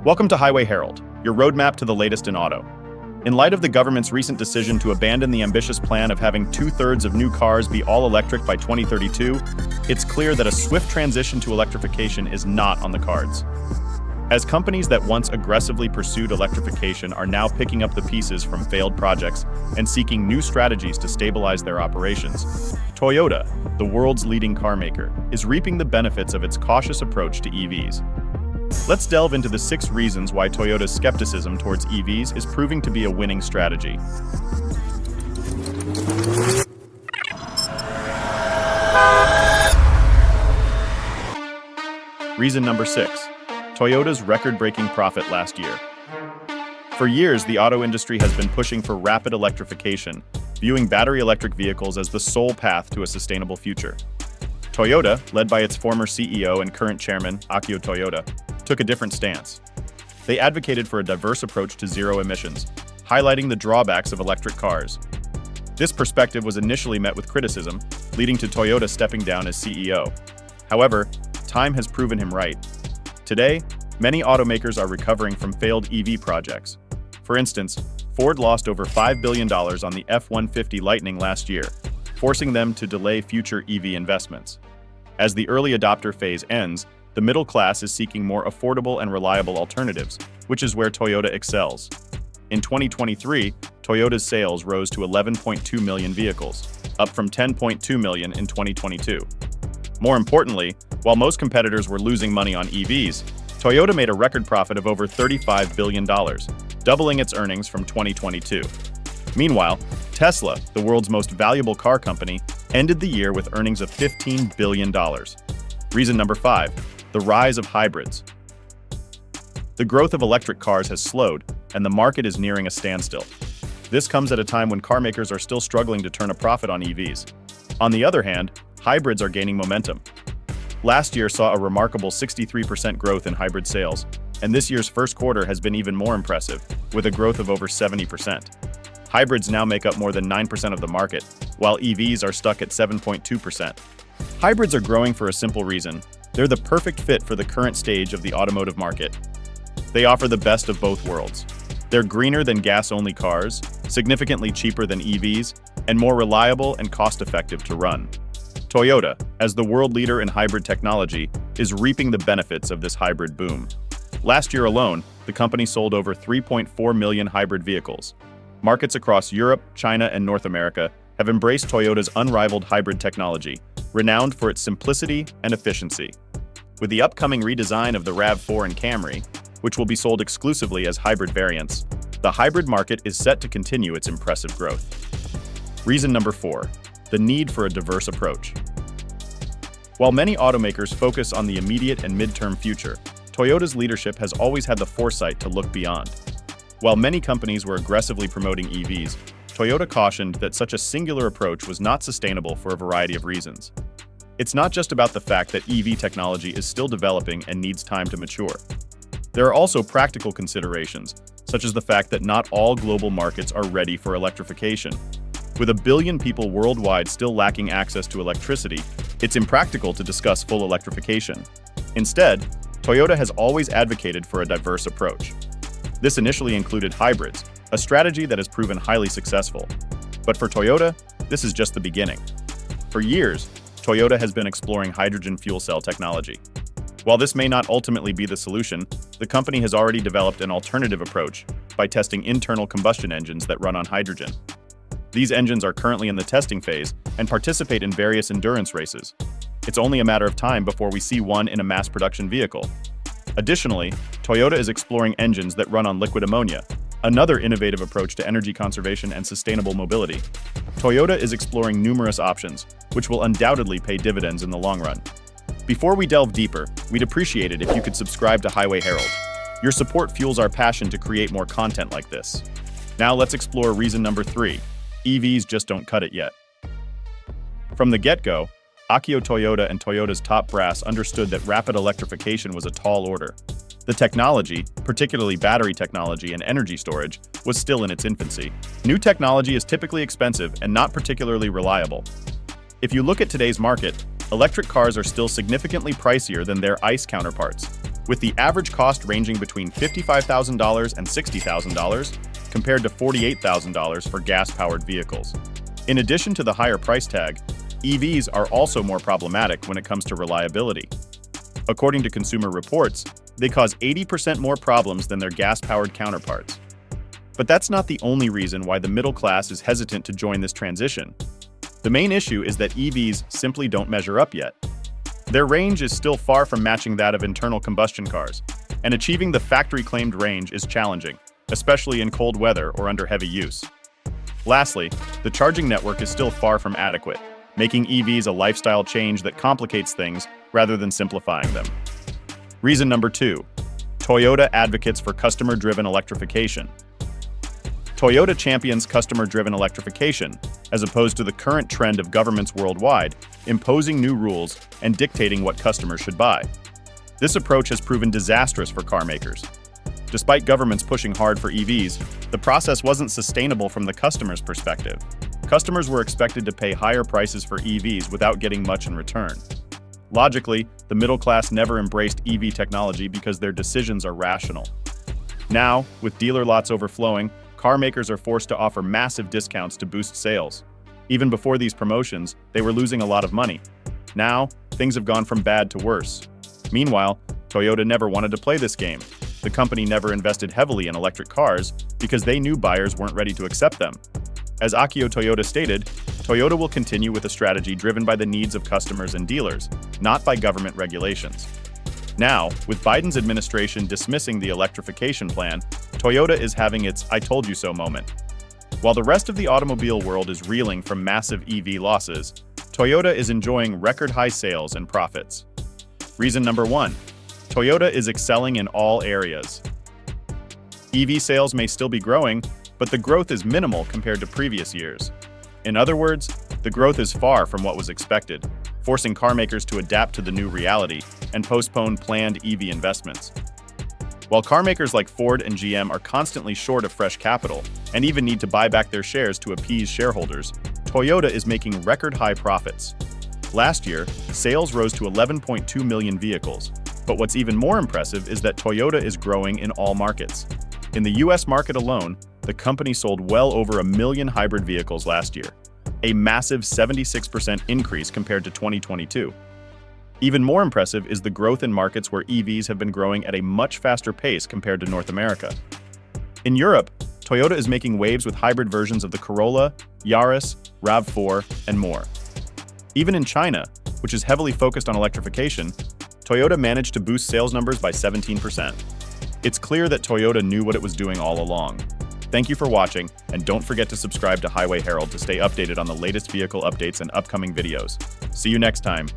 Welcome to Highway Herald, your roadmap to the latest in auto. In light of the government's recent decision to abandon the ambitious plan of having two-thirds of new cars be all-electric by 2032, it's clear that a swift transition to electrification is not on the cards. As companies that once aggressively pursued electrification are now picking up the pieces from failed projects and seeking new strategies to stabilize their operations, Toyota, the world's leading car maker, is reaping the benefits of its cautious approach to EVs. Let's delve into the 6 reasons why Toyota's skepticism towards EVs is proving to be a winning strategy. Reason number 6. Toyota's record-breaking profit last year. For years, the auto industry has been pushing for rapid electrification, viewing battery electric vehicles as the sole path to a sustainable future. Toyota, led by its former CEO and current chairman, Akio Toyoda, took a different stance. They advocated for a diverse approach to zero emissions, highlighting the drawbacks of electric cars. This perspective was initially met with criticism, leading to Toyota stepping down as CEO. However, time has proven him right. Today, many automakers are recovering from failed EV projects. For instance, Ford lost over $5 billion on the F-150 Lightning last year, forcing them to delay future EV investments. As the early adopter phase ends, the middle class is seeking more affordable and reliable alternatives, which is where Toyota excels. In 2023, Toyota's sales rose to 11.2 million vehicles, up from 10.2 million in 2022. More importantly, while most competitors were losing money on EVs, Toyota made a record profit of over $35 billion, doubling its earnings from 2022. Meanwhile, Tesla, the world's most valuable car company, ended the year with earnings of $15 billion. Reason number 5. The rise of hybrids. The growth of electric cars has slowed, and the market is nearing a standstill. This comes at a time when car makers are still struggling to turn a profit on EVs. On the other hand, hybrids are gaining momentum. Last year saw a remarkable 63% growth in hybrid sales, and this year's first quarter has been even more impressive, with a growth of over 70%. Hybrids now make up more than 9% of the market, while EVs are stuck at 7.2%. Hybrids are growing for a simple reason. They're the perfect fit for the current stage of the automotive market. They offer the best of both worlds. They're greener than gas-only cars, significantly cheaper than EVs, and more reliable and cost-effective to run. Toyota, as the world leader in hybrid technology, is reaping the benefits of this hybrid boom. Last year alone, the company sold over 3.4 million hybrid vehicles. Markets across Europe, China, and North America have embraced Toyota's unrivaled hybrid technology, renowned for its simplicity and efficiency. With the upcoming redesign of the RAV4 and Camry, which will be sold exclusively as hybrid variants, the hybrid market is set to continue its impressive growth. Reason number 4. The need for a diverse approach. While many automakers focus on the immediate and midterm future, Toyota's leadership has always had the foresight to look beyond. While many companies were aggressively promoting EVs, Toyota cautioned that such a singular approach was not sustainable for a variety of reasons. It's not just about the fact that EV technology is still developing and needs time to mature. There are also practical considerations, such as the fact that not all global markets are ready for electrification. With 1 billion people worldwide still lacking access to electricity, it's impractical to discuss full electrification. Instead, Toyota has always advocated for a diverse approach. This initially included hybrids, a strategy that has proven highly successful. But for Toyota, this is just the beginning. For years, Toyota has been exploring hydrogen fuel cell technology. While this may not ultimately be the solution, the company has already developed an alternative approach by testing internal combustion engines that run on hydrogen. These engines are currently in the testing phase and participate in various endurance races. It's only a matter of time before we see one in a mass production vehicle. Additionally, Toyota is exploring engines that run on liquid ammonia, another innovative approach to energy conservation and sustainable mobility. Toyota is exploring numerous options, which will undoubtedly pay dividends in the long run. Before we delve deeper, we'd appreciate it if you could subscribe to Highway Herald. Your support fuels our passion to create more content like this. Now let's explore reason number 3. EVs just don't cut it yet. From the get-go, Akio Toyoda and Toyota's top brass understood that rapid electrification was a tall order. The technology, particularly battery technology and energy storage, was still in its infancy. New technology is typically expensive and not particularly reliable. If you look at today's market, electric cars are still significantly pricier than their ICE counterparts. with the average cost ranging between $55,000 and $60,000 compared to $48,000 for gas-powered vehicles. In addition to the higher price tag, EVs are also more problematic when it comes to reliability. According to Consumer Reports, they cause 80% more problems than their gas-powered counterparts. But that's not the only reason why the middle class is hesitant to join this transition. The main issue is that EVs simply don't measure up yet. Their range is still far from matching that of internal combustion cars, and achieving the factory-claimed range is challenging, especially in cold weather or under heavy use. Lastly, the charging network is still far from adequate, making EVs a lifestyle change that complicates things rather than simplifying them. Reason number 2. Toyota advocates for customer-driven electrification. Toyota champions customer-driven electrification, as opposed to the current trend of governments worldwide imposing new rules and dictating what customers should buy. This approach has proven disastrous for car makers. Despite governments pushing hard for EVs, the process wasn't sustainable from the customer's perspective. Customers were expected to pay higher prices for EVs without getting much in return. Logically, the middle class never embraced EV technology because their decisions are rational. Now, with dealer lots overflowing, car makers are forced to offer massive discounts to boost sales. Even before these promotions, they were losing a lot of money. Now, things have gone from bad to worse. Meanwhile, Toyota never wanted to play this game. The company never invested heavily in electric cars because they knew buyers weren't ready to accept them. As Akio Toyoda stated, Toyota will continue with a strategy driven by the needs of customers and dealers, not by government regulations. Now, with Biden's administration dismissing the electrification plan, Toyota is having its "I told you so" moment. While the rest of the automobile world is reeling from massive EV losses, Toyota is enjoying record-high sales and profits. Reason number 1. Toyota is excelling in all areas. EV sales may still be growing, but the growth is minimal compared to previous years. In other words, the growth is far from what was expected, forcing car makers to adapt to the new reality and postpone planned EV investments. While car makers like Ford and GM are constantly short of fresh capital and even need to buy back their shares to appease shareholders, Toyota is making record-high profits. Last year, sales rose to 11.2 million vehicles, but what's even more impressive is that Toyota is growing in all markets. In the US market alone, the company sold well over 1 million hybrid vehicles last year, a massive 76% increase compared to 2022. Even more impressive is the growth in markets where EVs have been growing at a much faster pace compared to North America. In Europe, Toyota is making waves with hybrid versions of the Corolla, Yaris, RAV4, and more. Even in China, which is heavily focused on electrification, Toyota managed to boost sales numbers by 17%. It's clear that Toyota knew what it was doing all along. Thank you for watching, and don't forget to subscribe to Highway Herald to stay updated on the latest vehicle updates and upcoming videos. See you next time.